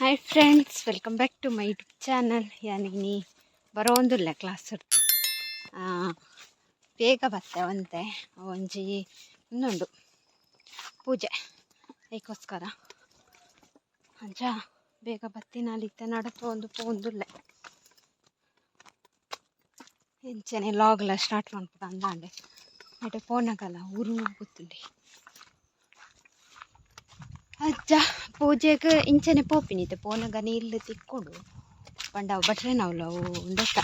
Hi friends, welcome back to my YouTube channel. ಯಾನಿನಿ ಬರೋಂದಿಲ್ಲ class ಬೇಗ ಬತ್ತೆ ಒಂತೆ ಒಂಜಿ ಇನ್ನೊಂದು ಪೂಜೆ ಅದಕ್ಕೋಸ್ಕರ ಅಂಚ ಬೇಗ ಬತ್ತಿನಲ್ಲಿತ್ತೆ ನಡತು ಒಂದು ಪೋಂದುಲ್ಲೆ ಎಂಚನೆ ಲಾಗ್ಲ ಸ್ಟಾರ್ಟ್ ಮಾಡ್ಬಿಟ್ಟು ಅಂದಾಂಡೆ ಮತ್ತೆ ಪೋನಾಗಲ್ಲ ಊರು ಗೊತ್ತುಂಡಿ ಅಜ್ಜ ಪೂಜೆಗೆ ಇಂಚನೆ ಪೋಪಿನಿತ್ತೆ ಪೋನಾಗ ನೀರು ತಿಕ್ಕೊಂಡು ಪಂಡ ಬಟ್ರೆ ನಾವಲ್ಲ ಅವು ಒಂದಕ್ಕ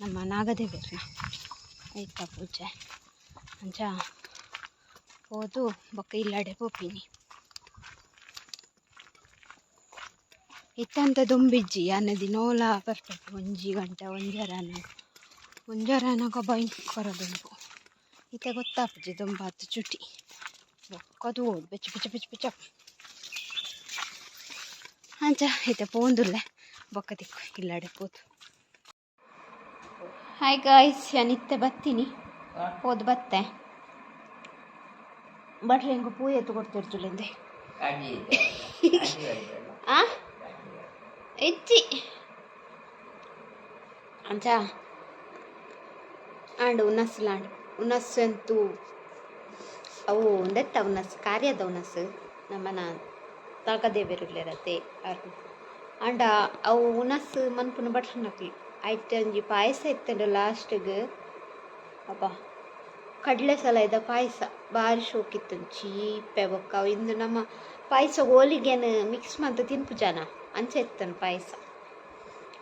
ನಮ್ಮ ನಾಗದೇವ್ರನ್ನ ಆಯ್ತಾ ಪೂಜೆ ಅಂಚ ಹೋದು ಬೊಕ್ಕ ಇಲ್ಲಾಡೆ ಪೋಪಿನಿ ಇತ್ತಂತ ದುಂಬಿಜ್ಜಿ ಅನ್ನದಿ ನೋಲ ಬರ್ಬೇಕು 1 ಗಂಟೆ ಒಂಜರನಗ ಭಯಂಕರ ದುಂಬು ಇತ್ತೆ ಗೊತ್ತಾಪುಜಿ ದುಂಬಾತು ಚುಟಿ ಬೊಕ್ಕದು ಓಡು ಬೆಚ್ಚ ಬೆಚ್ಚ ಬೆಚ್ಚ ಬೆಚ್ಚ ಅಂಚ ಇತ್ತೆ ಪೋಂದುಲ್ಲೆ ಬೊಕ್ಕ ತಿಕ್ಕು ಇಲ್ಲಾಡೆ ಪೋದು. ಹಾಯ್ ಗಾಯ್ಸ್, ನಾನಿತ್ತೆ ಬತ್ತೀನಿ ಹೋದ್ ಬತ್ತೆ ಬಟ್ರೆ ಹೆಂಗೆ ಪೂ ಎತ್ತು ಕೊಡ್ತಿರ್ತಿಲ್ಲಂದೆ ಹೆಚ್ಚಿ ಅಂಚ ಆಂಡು ಉನ್ನಸ್ಲಾಂಡು ಉನ್ನಸ್ಸು ಅಂತೂ ಅವು ಒಂದೆತ್ತ ಉನ್ನಸ್ ಕಾರ್ಯದ ಉನ್ನಸ್ಸು ನಮ್ಮನ ತಾಕದೇವಿರಲಿರತ್ತೆ ಅವ್ರು ಅಂಡ ಅವು ಉನ್ನಸ್ಸು ಮನ್ಪುನ ಬಟ್ರೆ ನಕ್ಲಿ ಆಯ್ತು ಒಂಜಿ ಪಾಯಸ ಇತ್ತಂಡು ಲಾಸ್ಟಿಗೆ ಅಪ್ಪ ಕಡಲೆ ಸಲ ಇದ್ದ ಪಾಯಸ ಭಾರಿ ಶೋಕಿತ್ತು ಚೀಪೆ ಬೊಕ್ಕ ಇಂದು ನಮ್ಮ ಪಾಯಸ ಹೋಲಿಗೆನು ಮಿಕ್ಸ್ ಮಂತ್ ತಿನ್ಪು ಜನ ಅಂಚ ಇತ್ತನು ಪಾಯಸ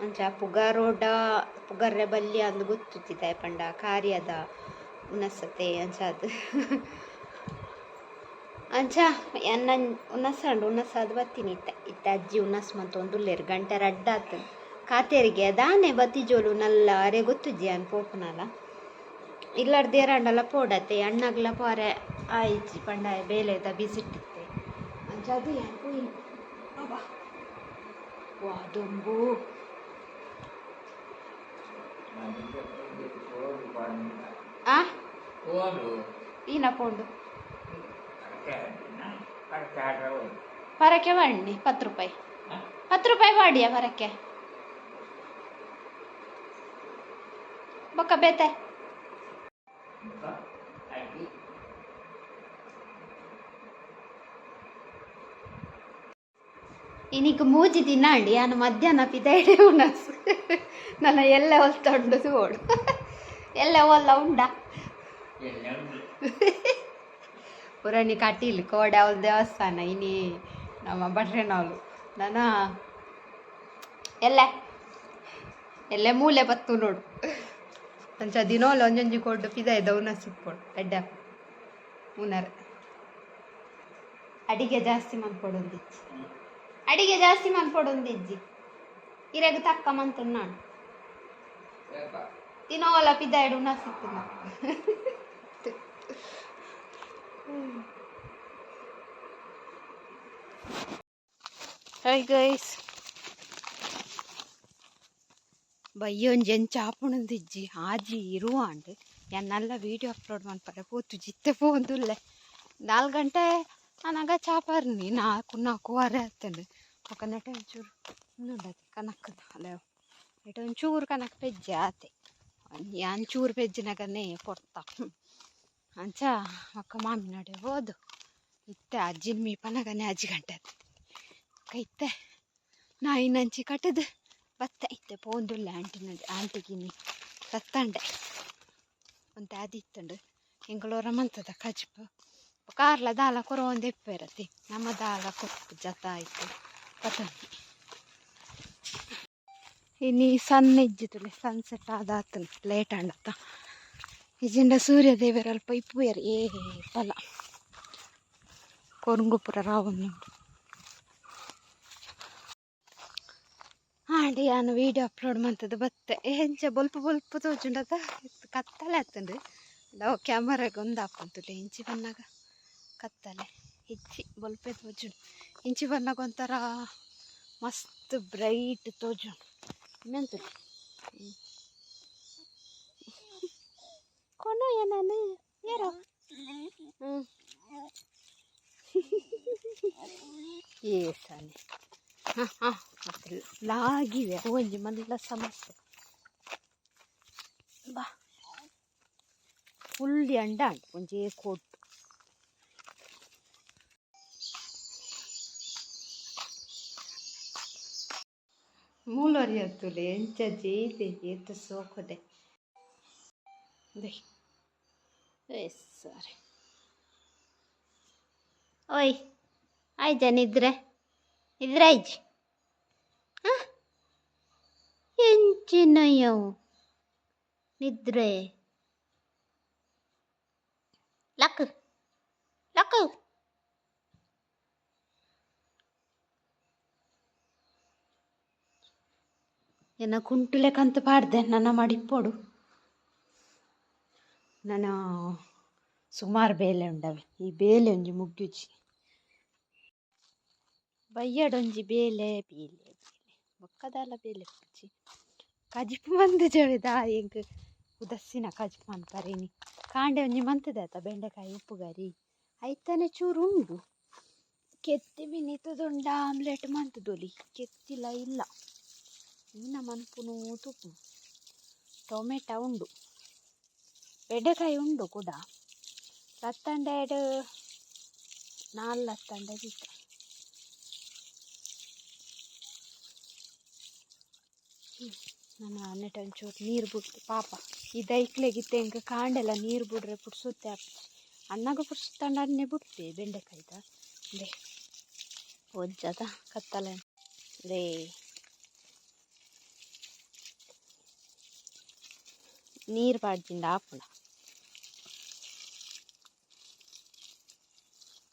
ಅಂಚ ಪುಗರ್ರೆ ಬಲ್ಯ ಅಂದು ಗೊತ್ತಿದ್ದೆ ಪಂಡ ಕಾರ್ಯದ ಉನ್ನಸತೆ ಅಂಚ ಅದು ಅಂಚ ಎನ್ನ ಉನ್ನಸಂಡು ಉನ್ನಸಾದ ಬತ್ತೀನಿ ಇತ್ತ ಅಜ್ಜಿ ಉನ್ನಸ್ ಮಂತ ಒಂದುಲ್ಲೇರು ಗಂಟೆ ರಡ್ಡಾತು ಕಾತೇರಿಗೆ ದಾನೆ ಬತ್ತಿ ಜೋಲು ನಲ್ಲ ಅರೆ ಗೊತ್ತುಜ್ಜಿ ಅನ್ ಪೋಪುನಲ್ಲ ಇಲ್ಲಾರ್ದೇರಂಡಲ್ಲ ಪೋಡತ್ತೆ ಅಣ್ಣಗ್ಲ ಪಾರೆ ಆಯ್ಚಿ ಪಂಡ ಬೇಲೆದ ಬಿಸಿಟ್ಟಿತ್ತೆ ಅಂಚ ಅದು ಏನು ವಾ ದೊಂಬು ಈನ ಪೋಂಡು ಪರಕ್ಕೆ ಬಣ್ಣಿ 10 ರೂಪಾಯಿ 10 ರೂಪಾಯಿ ಬಾಡಿಯ ಪರಕ್ಕೆ ಬೊಕ್ಕ ಬೇತೆ ಇನಿಕ್ ಮೂಜಿ ದಿನ ಅಂಡಿ ನಾನು ಮಧ್ಯಾಹ್ನ ಪಿದೈಡೆ ಉನಸ್ ನನ್ನ ಎಲ್ಲ ಹೊಲ್ತೊಂಡು ಓಡು ಎಲ್ಲ ಹೊಲ್ಲ ಉಂಡ ಪುರಾಣಿ ಕಟೀಲು ಕೋಡೆ ಅವಳ ದೇವಸ್ಥಾನ ಇನಿ ನಮ್ಮ ಬಟ್ರೆನವಳು ನಾನು ಎಲ್ಲೆ ಮೂಲೆ ಬತ್ತು ನೋಡು ಅಂಚ ದಿನೋಲ್ಲ ಒಂಜೊಂಜಿ ಕೊಟ್ಟು ಪಿದೈದ ಉನಸ್ ಸಿಕ್ಕೊಡು ಎಡ್ಡೆ ಉನರ್ ಅಡಿಗೆ ಜಾಸ್ತಿ ಮನ್ಪೊಡೊಂದಿಜ್ಜಿ ಇರೆಗ್ ತಕ್ಕ ಮಂತು ನಾನು ತಿನ್ನೋಲ್ಲ ಪಿದ್ದಾಯ್ಡು ಉನ್ನ ಸಿಕ್ಕಿಲ್ಲ. ಹಾಯ್ ಗೈಸ್, ಬಯ್ಯೊಂಜೆನ್ ಚಾಪುಣಂದಿಜ್ಜಿ ಆಜಿ ಇರುವಾಂಡ್ ಎನ್ನಲ್ಲ ವೀಡಿಯೋ ಅಪ್ಲೋಡ್ ಮನ್ಪರೆ ಪೋತು ಜಿತ್ತೆ ಪೋಂದುಲ್ಲೆ 4 ಗಂಟೆ ನನಗ ಚಾಪರ್ನಿ 4:15 ಆತಂಡು ఒక ನೆಟ ಒಂಚೂರು ಇನ್ನುಂಡತಿ ಕನಕದ ಅಲ್ಲ ನೆಟ ಒಂಚೂರು ಕನಕ ಪೆಜ್ಜೆ ಆತೆ ಅಂಚೂರು ಪೆಜ್ಜಿನಾಗನೇ ಕೊಡ್ತಾ ಅಂಚ ಒಕ್ಕ ಮಾಮಿನಡೆ ಹೋದು ಇತ್ತೆ ಅಜ್ಜಿನ ಮೀಪನಾಗನೇ 5 ಗಂಟೆ ಕೈತೆ ನಾ ಇನ್ನಂಚಿ ಕಟ್ಟದು ಬತ್ತೆ ಇತ್ತೆ ಪೋಂದುಲ್ಲ ಆಂಟಿಗಿನಿ ಸತ್ತಂಡೆ ಒಂತೆ ಅದಿತ್ತಂಡು ಎಂಗಳೋರ ಮಂತದ ಕಜಿಪು ಕಾರ್ಲ ದಾಲ ಕೊರ ಒಂದು ಎಪ್ಪೇರತಿ ನಮ್ಮ ದಾಲ ಕೊಟ್ಟು ಜತ ಆಯ್ತು ಪತಂಗಿ ಇನ್ನು ಸಣ್ಣ ಇಜ್ಜಿತುಲೆ ಸನ್ಸೆಟ್ ಆದಾತ ಲೇಟ್ ಅಂಡತ್ತ ಇಜಿಂದ ಸೂರ್ಯ ದೇವರ ಅಲ್ಪ ಇಪ್ಪುಯರು ಪಲ ಕೊರಂಗುಪುರ ರಾವಣ ಆಂಡಿ ನಾನು ವೀಡಿಯೋ ಅಪ್ಲೋಡ್ ಮಾಡ್ತದೆ ಬತ್ತೆ ಹೆಂಚ ಬೊಲ್ಪ ತೋಜುಂಡದ ಕತ್ತಲೆ ಆಗ್ತಂಡು ನಾವು ಕ್ಯಾಮರಾಗ ಒಂದು ಹಾಕೊಂತುಲೆ ಇಂಚಿ ಬನ್ನಾಗ ಕತ್ತಲೆ ಹೆಚ್ಚಿ ಬೊಲ್ಪೆ ತೋಜುಂಡು ಇಂಚಿ ಬನ್ನಾಗ ಒಂಥರ ಮಸ್ತ್ ಬ್ರೈಟ್ ತೋಜುಂಡು ಮೆಂತುಲೆ ಕೊನು ನಾನು ಏರೋ ಏ ಸಾನೆ ಹಾಂ ಹಾಂ ಲಾಗಿವೆ ಒಂಜಿ ಮಲ್ಲ ಸಮಸ್ಯೆ ಬಾ ಫುಲ್ಲಿ ಅಂಡ ಒಂಜೇ ಕೋಟ್ ಮೂಲರಿ ಅತ್ತುಲೆ ಎಂಚ ಜೈದೆ ಎತ್ತು ಸೋಕುದೆ ಸರಿ ಓಯ್ ಆಯ್ಜ ನಿದ್ರೆ ನಿದ್ರೆ ಆಯ್ಜಿ ಎಂಚಿನಯ್ಯವು ನಿದ್ರೆ ಲಕ್ ಲಕ್ ಏನ ಕುಂಟುಲೆ ಕಂತು ಪಾಡ್ದೆ ನನ್ನ ಮಡಿಪೋಡು ನಾನು ಸುಮಾರು ಬೇಲೆ ಉಂಡವೆ ಈ ಬೇಲೆ ಒಂಜಿ ಮುಗ್ಗುಜಿ ಬಯ್ಯಡೊಂಜಿ ಬೇಲೆ ಬೇಲೆ ಬೇಲೆ ಬೊಕ್ಕದಾಲ ಬೇಲೆ ಪುಚ್ಚಿ ಕಜಿಪು ಮಂದು ಜವಿದ ಎಂಕ್ ಉದಸ್ಸಿನ ಕಜಿಪು ಮನ್ಪರೇನಿ ಕಾಂಡೆ ಒಂಜಿ ಮಂತದ ಆಯ್ತಾ ಬೆಂಡೆಕಾಯಿ ಉಪ್ಪುಗರಿ ಐತಾನೆ ಚೂರು ಉಂಡು ಕೆತ್ತಿ ಬಿನಿತುದುಂಡ ಆಮ್ಲೆಟ್ ಮಂತುದೊಲಿ ಕೆತ್ತಿಲ್ಲ ಇಲ್ಲ ಇನ್ನ ಮನ್ಪುನು ತುಪ್ಪು ಟೊಮೆಟೊ ಉಂಡು ಬೆಂಡೆಕಾಯಿ ಉಂಡು ಕೂಡ ಲತ್ತಂಡೆಡು 4 ಲತ್ತಂಡೆ ದಿತ್ತ ನಾನು ಅನ್ನೆಟ ಒಂಚೂರು ನೀರು ಬಿಡ್ತು ಪಾಪ ಈ ದೈಕ್ಲೆಗಿತ್ತೆ ಇಂಕ ಕಾಂಡೆಲ್ಲ ನೀರು ಬಿಡ್ರೆ ಪುಡ್ಸುತ್ತೆ ಅಣ್ಣಗ ಪುಡ್ಸುತ್ತಂಡ ಅನ್ನೇ ಬಿಡ್ತೆ ಬೆಂಡೆಕಾಯ್ದ ಲೇ ಒಜ್ಜದ ಕತ್ತಲೆ ಲೇ ನೀರು ಪಾಡ್ದಿಂದ ಆಪುಳ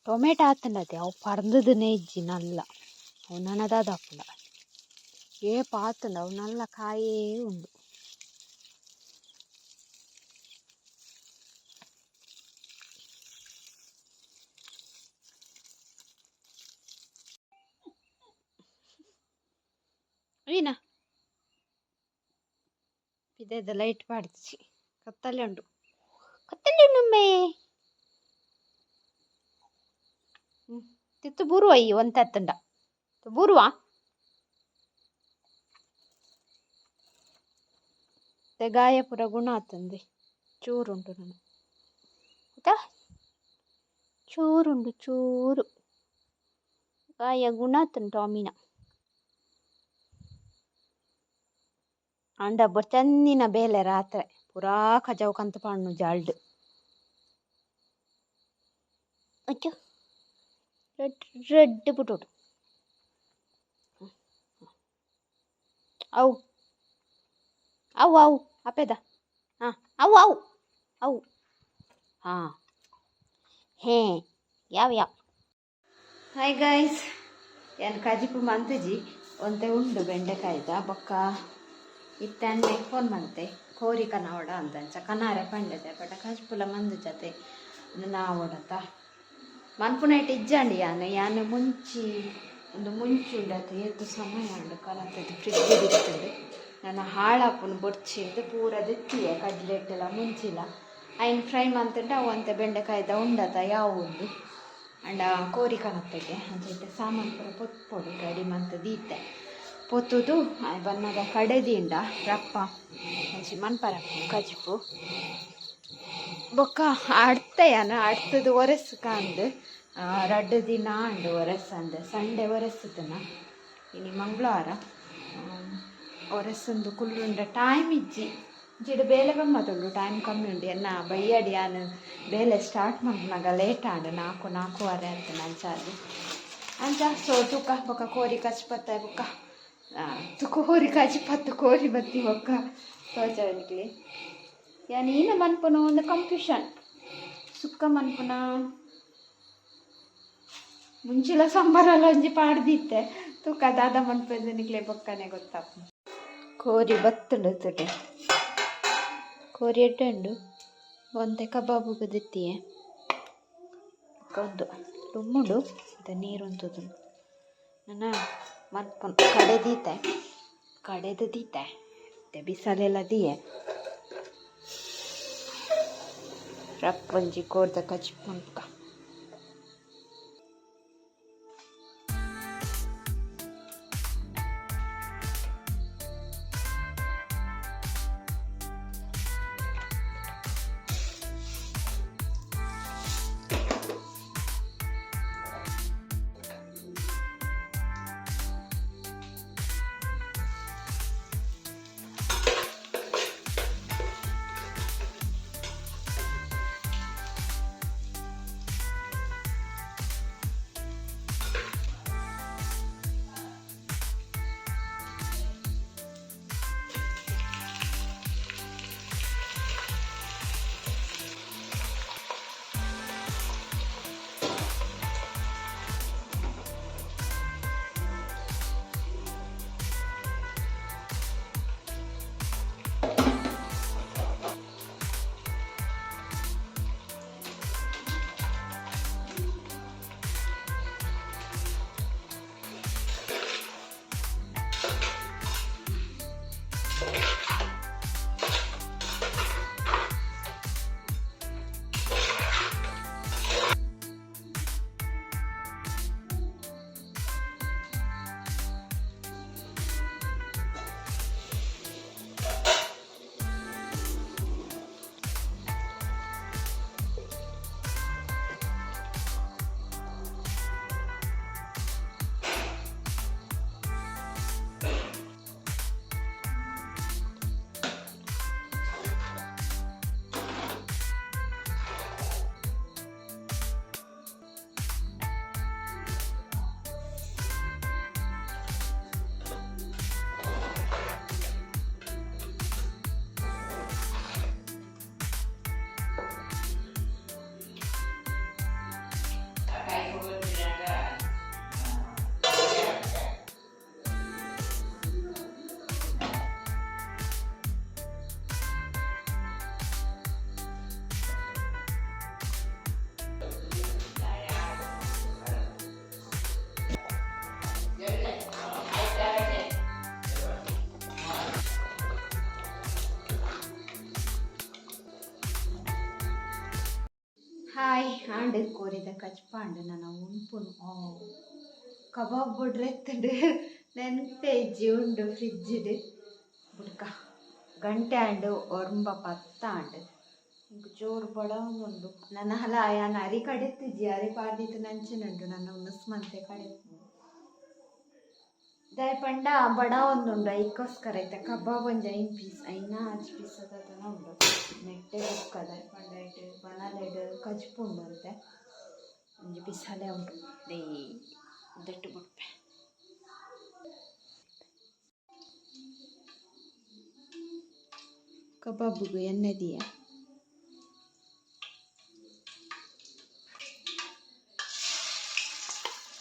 ಟೊಮೆಟೊ ಆತಂಡತೆ ಅವು ಪರ್ದದನೇ ಇಜ್ಜಿ ನಲ್ಲ ಅವು ನನದಾದ ಆಪುಳ ಏ ಪಾತಂಡ ಅವು ನಲ್ಲ ಕಾಯೇ ಉಂಡು ಏನ ಇದೇದ ಲೈಟ್ ಪಾಡ್ಚಿ ಕತ್ತಲೆ ಉಂಡು ಕತ್ತಲೆ ಉಂಡುಮ್ಮೆ ತಿತ್ತು ಬೂರುವ ಈ ಒಂತ ಎತ್ತಂಡ ಬೂರುವ ಗಾಯ ಪುರ ಗುಣ ಆತಂದೆ ಚೂರುಂಟು ನಾನು ಆಯ್ತಾ ಚೂರುಂಡು ಚೂರು ಗಾಯ ಗುಣ ಆತಂಟು ಅಮೀನ ಅಂಡ ಚಂದಿನ ಬೇಲೆ ರಾತ್ರಿ ಪುರಾ ಕಜಾವು ಕಂತು ಪಾಡ್ನು ಜಾಲ್ಡ್ ಅಚ್ಚು ರೆಡ್ ರೆಡ್ ಪುಟೋಡು ಅವು ಅವು ಅವು ಅಪ್ಪೆದ ಹಾಂ ಅವು ಅವು ಅವು ಹಾಂ ಹೇ ಯಾವ ಹಾಯ್ ಗೈಸ್ ಏನು ಕಜಿಪು ಮಂತುಜಿ ಒಂತೆ ಉಂಡು ಬೆಂಡೆಕಾಯ್ದ ಬೊಕ್ಕ ಇತ್ತನ್ನೆ ಫೋನ್ ಮಂತೆ ಕೋರಿ ಕನಾವಡ ಅಂದಂಚ ಕನಾರೆ ಪಂಡದೆ ಬಟ್ ಕಜಿಪುಲ ಮಂದು ಜತೆ ನಾವೋಡತ ಮನ್ಪುನೈಟ್ ಇಜ್ಜಂಡಿ ಯಾನು ಮುಂಚಿ ಒಂದು ಮುಂಚುಂಡತೆ ಎದ್ದು ಸಮಯ ಉಂಡು ಕರಂತದ್ದು ಫ್ರಿಡ್ಜ್ ಇರ್ತದೆ ನಾನು ಹಾಳಾಪುನು ಬೊರ್ಚಿಂದು ಪೂರ ದೆತ್ತಿಯೆ ಕಡ್ಲೆಟ್ಟೆಲ್ಲ ಮುಂಚಿಲ್ಲ ಐನ್ ಫ್ರೈ ಮಂತುಂಡು ಅವು ಅಂತೆ ಬೆಂಡೆಕಾಯ್ದ ಉಂಡತ ಯಾವ ಉಂಡು ಅಂಡ ಕೋರಿ ಕನಪ್ಪೆಗೆ ಅಂಚೆ ಸಾಮಾನು ಪೂರ ಪೊತ್ಪೊಡು ರೆಡಿ ಮಂತ್ ದೀತೆ ಪೊತ್ತುದು ಬನ್ನದ ಕಡೆದಿಂದ ರಪ್ಪ ಅಂಚಿ ಮನ್ಪರಪ್ಪು ಕಜಿಪು ಬೊಕ್ಕ ಅಡ್ತೆಯನ ಅಡ್ತದು ಒರೆಸು ಕಾಂದು 2 ದಿನ ಅಂಡು ಒರೆಸಂದು ಸಂಡೆ ಒರೆಸುತ್ತನ ಇನಿ ಮಂಗಳವಾರ ಒರೆಸಂದು ಕುಲ್ಲುಂಡ ಟೈಮ್ ಇಜ್ಜಿ ಜಿಡು ಬೇಲೆ ಗಮ್ಮತ್ತುಂಡು ಟೈಮ್ ಕಮ್ಮಿ ಉಂಡು ಎನ್ನ ಬೈಯಡಿ ಯಾನು ಬೇಲೆ ಸ್ಟಾರ್ಟ್ ಮಾಡ್ನಾಗ ಲೇಟ್ ಆಂಡು 4:15 ಅಂತ ನಂಚಾದು ಅಂಚ ಸೊ ತುಕ ಬೊಕ್ಕ ಕೋರಿ ಕಚ್ಪತ್ತ ಬೊಕ್ಕ ಕೋರಿ ಕಚ್ಪತ್ತು ಕೋರಿ ಬತ್ತಿ ಬೊಕ್ಕ ತೋಚವನಿಕ್ಲಿ ಯಾನು ಈನ ಮನ್ಪುನ ಒಂದು ಕನ್ಫ್ಯೂಷನ್ ಸುಕ್ಕ ಮನ್ಪುನ ಮುಂಚಿಲ ಸಂಬರಲ್ಲ ಒಂಜಿ ಪಾಡ್ದಿತ್ತೆ ತೂಕ ದಾದ ಮನ್ಪೆದನಿಕ್ಲೆ ಬೊಕ್ಕನೆ ಗೊತ್ತಾಪು ಕೋರಿ ಬತ್ತುಂಡು ತುಡೆ ಕೋರಿ ಎಡ್ಡುಂಡು ಒಂತೆ ಕಬಾಬುಗು ದೆತ್ತಿಯೆ ಒಂದು ಲುಮ್ಮುಡು ಮತ್ತು ನೀರು ಉಂತುದು ನನ್ನ ಮನ್ಪುನ ಕಡೆದು ದೀತೆ ಮತ್ತೆ ಬಿಸಲೆಲ್ಲ ದಿಯೆ ರಪ್ಪೊಂಜಿ ಕೋರ್ದ ಕಚ್ಪುಂಡ್ಕ ಆಂಡ್ ಕೋರಿದ ಕಚ್ಪಾಂಡ್ ನನ್ನ ಉಂಪುನು ಕಬಾಬ್ ಬೊಡ್ರೆ ಎತ್ತಂಡು ನೆನ್ಪೆ ಇಜ್ಜಿ ಉಂಡು ಫ್ರಿಜ್ಜಿಡ್ ಬುಡ್ಕ ಗಂಟೆ ಆಂಡ್ ಒರ್ಂಬ ಪತ್ತ ಆಂಡ್ ಇಂಕ ಜೋರು ಬಡವೊಂದುಂಡು ನನ್ನ ಹಲ ಯಾನ್ ಅರಿ ಕಡೆತ್ತಿಜ್ಜಿ ಅರಿ ಪಾರ್ದಿತ್ತು ನಂಚಿನುಂಡು ನನ್ನ ಉನ್ನಸ್ಮಂತೆ ಕಡೆತ್ತು ದಾಯ್ ಪಂಡ ಬಡ ಒಂದುಂಡು ಐಕೋಸ್ಕರ ಐತೆ ಕಬಾಬ್ ಒಂಜಿ 5 ಪೀಸ್ ಐನ 5 ಪೀಸ್ ಅದನ ಉಂಡು ನೆಟ್ಟೆ ಬುಕ್ಕ ದಾಯ್ ಪಂಡ ಐಟ್ ಬನಾಲೆಡ್ ಕಜ್ಪುಂಡು ಅಂತೆ ಒಂಜಿ ಪೀಸಲೆ ಉಂಡು ದೇ ದಟ್ಟು ಬುಡ್ಪೆ ಕಬಾಬ್ಗು ಎಣ್ಣೆ ದಿಯ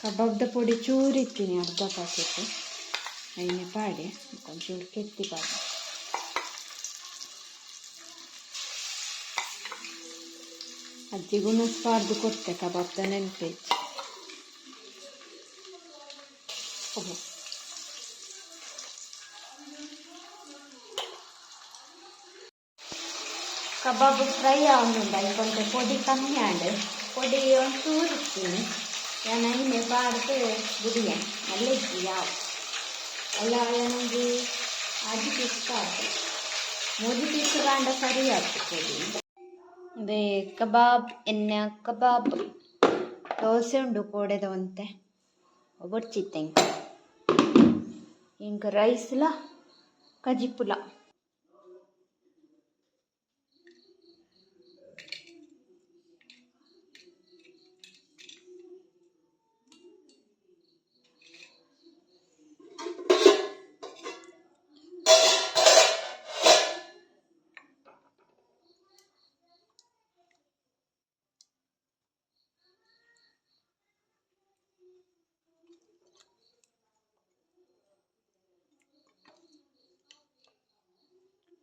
ಕಬಾಬ್ದ ಪೊಡಿ ಚೂರಿತ್ತೀನಿ ಅರ್ಧ ಪ್ಯಾಕೆಟ್ ಐನೆ ಪಾಡೆ ಒಂಚೂರು ಕೆತ್ತಿ ಪಾಡೆ ಅಜ್ಜಿಗೂ ಸ್ಪಾರ್ದು ಕೊಡ್ತೆ ಕಬಾಬ್ದ ನೆನಪೆ ಕಬಾಬ್ ಫ್ರೈ ಆವೊಂದುಂಡು ಐಕೊಂಡೆ ಪೊಡಿ ಕಮ್ಮಿ ಆಂಡ್ ಪೊಡಿ ಒಂಚೂರು ಇತ್ತೀನಿ ಯಾನ ಐನೆ ಪಾಡ್ದು ಬುಡಿಯ ಅಲ್ಲ ಇಜ್ಜಿ ಯಾವ ಅಲ್ಲ ಏನೊಂದು 5 ಪೀಸ್ ಪಾಡ್ದು 3 ಪೀಸ್ ಕಾಂಡ ಸರಿ ಆಯ್ತು ಪೊಡಿ ಅದೇ ಕಬಾಬ್ ಎಣ್ಣೆ ಕಬಾಬ್ ದೋಸೆ ಉಂಡು ಕೋಡೆದ ಒಂತೆ ಬೊಡ್ಚಿತ್ತೆ ಇಂಕ ರೈಸ್ಲ ಕಜಿಪುಲ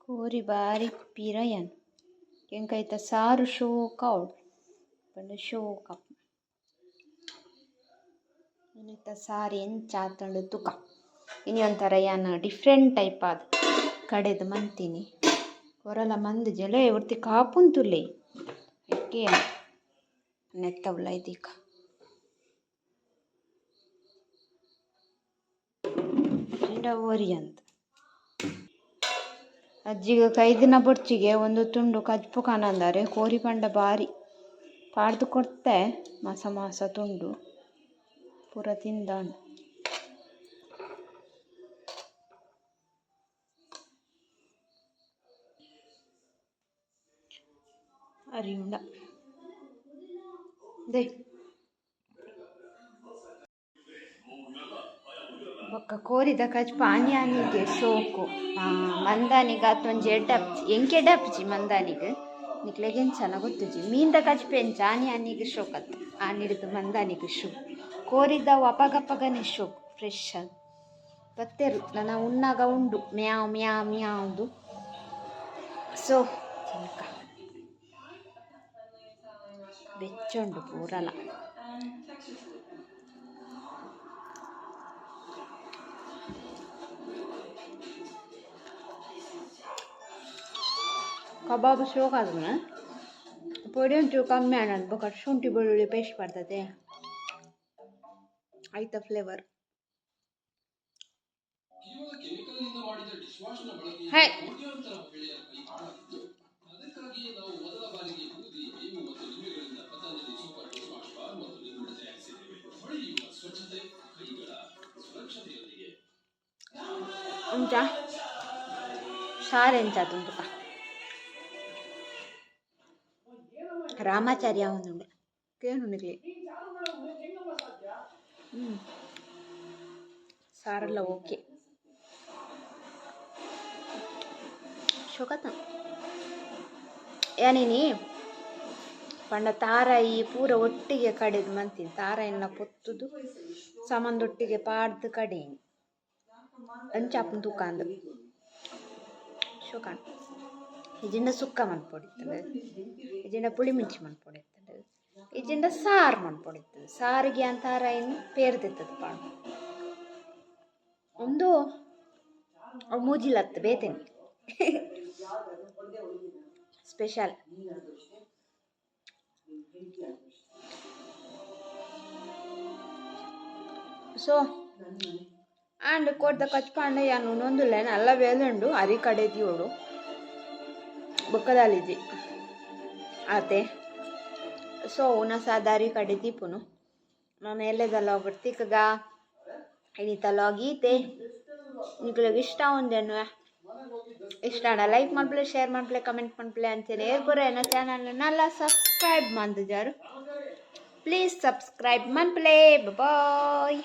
ಕೋರಿ ಬಾರಿ ಪಿರಯನ್ ಎಂಕೈತ ಸಾರು ಶೋಕ ಅವಳು ಪಂಡ ಶೋಕ ಇನ್ನಿತ ಸಾರು ಎಂಚಾತಂಡು ತುಕ ಇನಿ ಒಂಥರ ಯಾನ ಡಿಫ್ರೆಂಟ್ ಟೈಪ್ ಆದ ಕಡೆದು ಮಂತೀನಿ ಹೊರಲ ಮಂದು ಜಲೆ ಒರ್ತಿ ಕಾಪುಂತುಲೆ ಎಕ್ಕೆ ನೆತ್ತವಲ್ಲ ಇದೀಗ ಓರಿ ಅಂತ ಅಜ್ಜಿಗೆ ಕೈದಿನ ಬೊಡ್ಚಿಗೆ ಒಂದು ತುಂಡು ಕಜ್ಪು ಕಾಣಂದಾರೆ ಕೋರಿ ಪಂಡ ಬಾರಿ ಪಾಡ್ದು ಕೊಡ್ತೆ ಮಾಸ ಮಾಸ ತುಂಡು ಪೂರ ತಿಂದಾಂಡು ಅರಿಯುಂಡ ದೇ ಬೊಕ್ಕ ಕೋರಿದ ಕಜ್ಪ ಆನಿಗೆ ಶೋಕು ಮಂದಾನಿಗೆ ಆತೊಂಜಿ ಎಡ್ಡಪ್ಜಿ ಎಂಕೆ ಎಡ್ಡಪ್ಜಿ ಮಂದಾನಿಗೆ ನಿಕ್ಲೆಗೆಂಚನ ಗೊತ್ತುಜಿ ಮೀನ್ದ ಕಜ್ಪ ಎಂಚ ಆನಿಗೆ ಶೋಕತ್ ಆನಿಡ್ದು ಮಂದಾನಿಗೆ ಶೋ ಕೋರಿದ ಅಪಗಪ್ಪಗನೆ ಶೋಕು ಫ್ರೆಶ್ ಅದು ಬತ್ತೆರು ನನ್ನ ಉಣ್ಣಾಗ ಉಂಡು ಮ್ಯಾವ್ ಮ್ಯಾವ್ ಮ್ಯಾವ್ದು ಸೊ ಬೆಚ್ಚುಂಡು ಪೂರಲ ಕಬಾಬ್ ಶೋಕ ಆದ್ಮೇಲೆ ಪೊಡಿ ಒಂಚೂರು ಕಮ್ಮಿ ಆನದು ಬೊಕ ಶುಂಠಿ ಬೆಳ್ಳುಳ್ಳಿ ಪೇಸ್ಟ್ ಬರ್ತದೆ ಆಯ್ತ ಫ್ಲೇವರ್ ಹೇ ಉಂಚ ಸಾರು ಎಂಚಾತುಂಟು ರಾಮಾಚಾರ್ಯ ಒಂದುಂಡೆ ಕೇನುಂಡಿಗೆ ಸಾರೆಲ್ಲ ಓಕೆ ಶೋಕತ ಯಾನೇನಿ ಪಂಡ ತಾರಾಯಿ ಪೂರ ಒಟ್ಟಿಗೆ ಕಡೆದು ಮಂತೀನಿ ತಾರಾಯಿನ ಪೊತ್ತುದು ಸಾಮಾನ್ದೊಟ್ಟಿಗೆ ಪಾಡ್ದು ಕಡೇನಿ ಅಂಚಾಪನ್ ತೂಕಾಂದು ಶೋಕಾನ್ ಇಜಿಂಡ ಸುಕ್ಕ ಮನ್ಪೊಡಿತ್ತಂಡು ಇಜಿಂಡ ಪುಳಿ ಮಿಂಚಿ ಮನ್ಪೊಡಿತ್ತಂಡು ಇಜಿಂಡ ಸಾರು ಮನ್ಪೊಡಿತ್ತಂಡು ಸಾರಿಗೆ ಅಂತಾರ ಇನ್ನು ಪೇರ್ದಿತ್ತದ ಪಾಡು ಒಂದು ಮೂಜಿಲತ್ತು ಬೇತೇನೆ ಸ್ಪೆಷಲ್ సో అండ్ కొత్త ఖచ్చితంగా యాను నొందులే నల్ల వేలుండు అరి కడేదియోడు బొక్కదాలిది ಆತೆ ಸೊ ಉನ ಸಾದಾರಿ ಕಡೆ ದೀಪುನು ನಾನು ಎಲ್ಲದಲ್ಲ ಬರ್ತಿಕ್ಗ ಇನಿತಲಾಗೀತೆ ನಿಮಗೆ ಇಷ್ಟ ಒಂದೇನು ಇಷ್ಟ ಲೈಕ್ ಮಾಡ್ಪ್ಲೆ ಶೇರ್ ಮಾಡ್ಪ್ಲೆ ಕಮೆಂಟ್ ಮಾಡ್ಪ್ಲೆ ಅಂತೇನೆ ಏರ್ಕೊರೆ ನನ್ನ ಚಾನಲ್ನೆಲ್ಲ ಸಬ್ಸ್ಕ್ರೈಬ್ ಮಾಡಿದಾರು ಪ್ಲೀಸ್ ಸಬ್ಸ್ಕ್ರೈಬ್ ಮಾಡ್ಪ್ಲೆ ಬಾಯ್